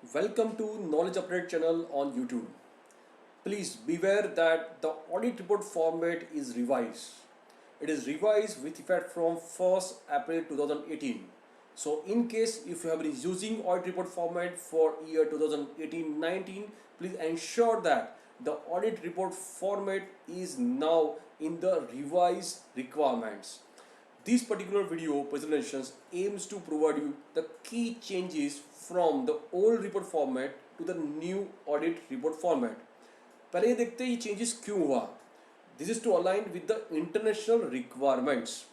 Welcome to Knowledge Update channel on YouTube. Please beware that the audit report format is revised. It is revised with effect from 1st April 2018. So in case if you have been using audit report format for year 2018-19, please ensure that the audit report format is now in the revised requirements. This particular video presentations aims to provide you the key changes from the old report format to the new audit report format. पहले ये देखते हैं ये changes क्यों हुआ. This is to align with the international requirements.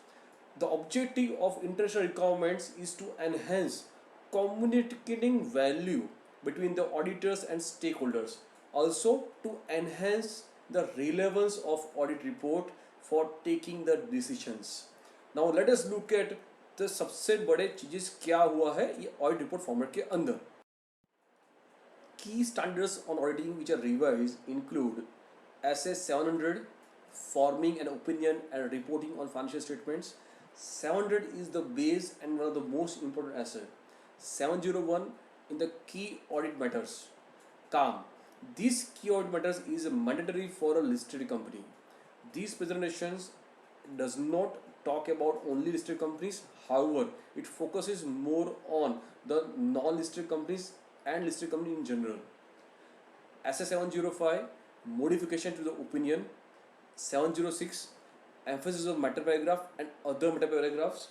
The objective of international requirements is to enhance communicating value between the auditors and stakeholders. Also to enhance the relevance of audit report for taking the decisions. Now let us look at the सबसे बड़े चीजेस क्या हुआ है ये audit report format के अंदर. Key standards on auditing which are revised include SA 700 forming an opinion and reporting on financial statements. 700 is the base and one of the most important SA. 701 in the key audit matters. CALM. This key audit matters is mandatory for a listed company. These presentations does not talk about only listed companies. However, it focuses more on the non-listed companies and listed company in general. SA 705 modification to the opinion. 706 emphasis of matter paragraph and other meta paragraphs.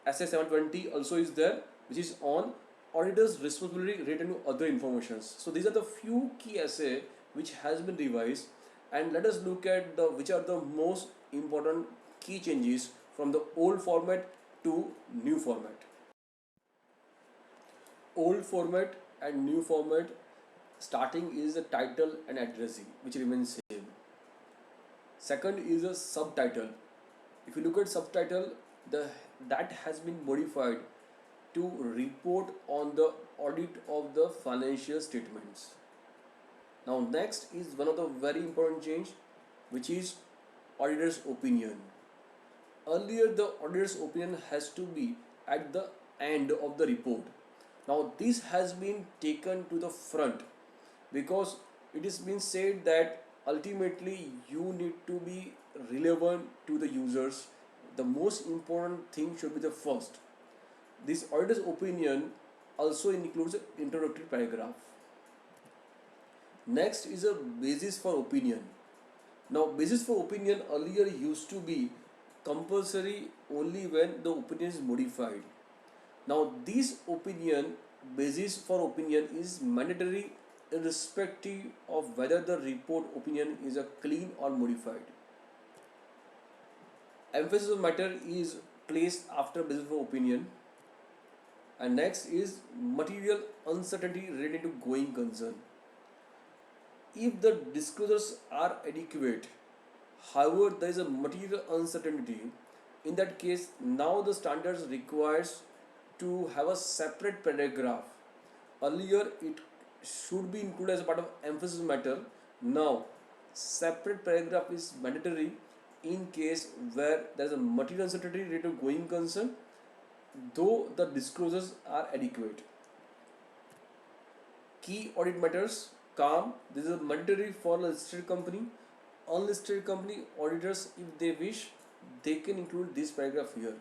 SA 720 also is there, which is on auditor's responsibility related to other informations. So these are the few key SA which has been revised, and let us look at the which are the most important key changes from the old format to new format. Old format and new format, starting is the title and addressing which remains same. Second is a subtitle. If you look at subtitle, that has been modified to report on the audit of the financial statements. Now next is one of the very important change, which is auditor's opinion. Earlier the auditor's opinion has to be at the end of the report. Now this has been taken to the front because it has been said that ultimately you need to be relevant to the users. The most important thing should be the first. This auditor's opinion also includes an introductory paragraph. Next is a basis for opinion. Now basis for opinion earlier used to be compulsory only when the opinion is modified. Now this opinion, basis for opinion, is mandatory irrespective of whether the report opinion is a clean or modified. Emphasis of matter is placed after basis for opinion. And next is material uncertainty related to going concern. If the disclosures are adequate, however there is a material uncertainty, in that case now the standards requires to have a separate paragraph. Earlier it should be included as a part of emphasis matter. Now separate paragraph is mandatory in case where there is a material uncertainty related to going concern, though the disclosures are adequate. Key audit matters, CALM. This is mandatory for a listed company. Unlisted company auditors, if they wish, they can include this paragraph here.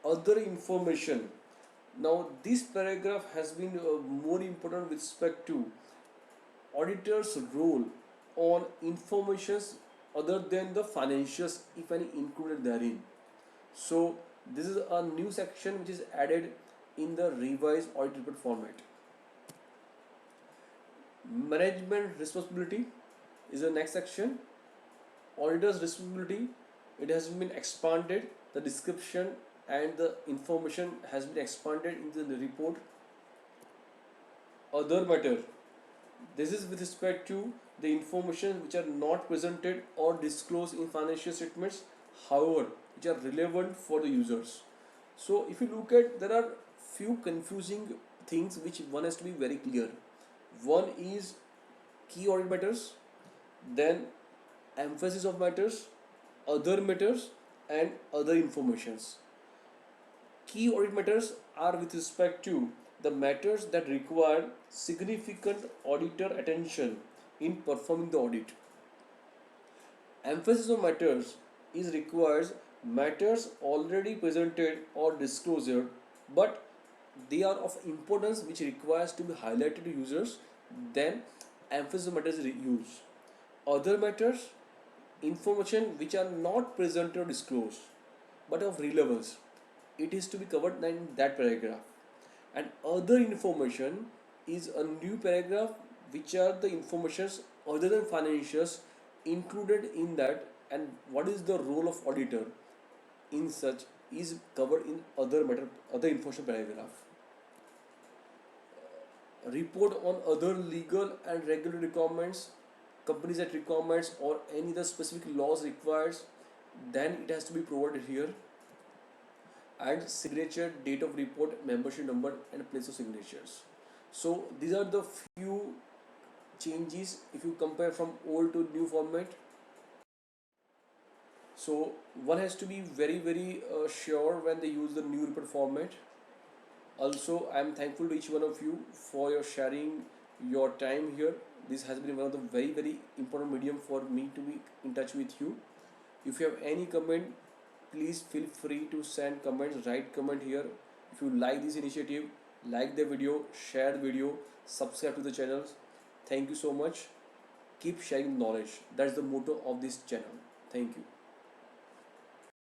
Other information. Now this paragraph has been more important with respect to auditor's role on informations other than the financials, if any included therein. So this is a new section which is added in the revised audit report format. Management responsibility is the next section. Auditor's responsibility, it has been expanded. The description and the information has been expanded into the report. Other matter, this is with respect to the information which are not presented or disclosed in financial statements, however which are relevant for the users. So if you look at, there are few confusing things which one has to be very clear. One is key audit matters, then emphasis of matters, other matters, and other informations. Key audit matters are with respect to the matters that require significant auditor attention in performing the audit. Emphasis on matters is requires matters already presented or disclosed, but they are of importance which requires to be highlighted to users, then emphasis on matters is used. Other matters, information which are not presented or disclosed but of relevance, it is to be covered in that paragraph. And other information is a new paragraph which are the informations other than financials included in that, and what is the role of auditor in such is covered in other information paragraph. Report on other legal and regulatory requirements, companies that requirements or any other specific laws requires, then it has to be provided here. And signature, date of report, membership number, and place of signatures. So these are the few changes if you compare from old to new format. So one has to be very sure when they use the new report format. Also, I am thankful to each one of you for your sharing your time here. This has been one of the very important medium for me to be in touch with you. If you have any comment, please feel free to send comments, write comment here. If you like this initiative, like the video, share the video, subscribe to the channels. Thank you so much. Keep sharing knowledge. That's the motto of this channel. Thank you.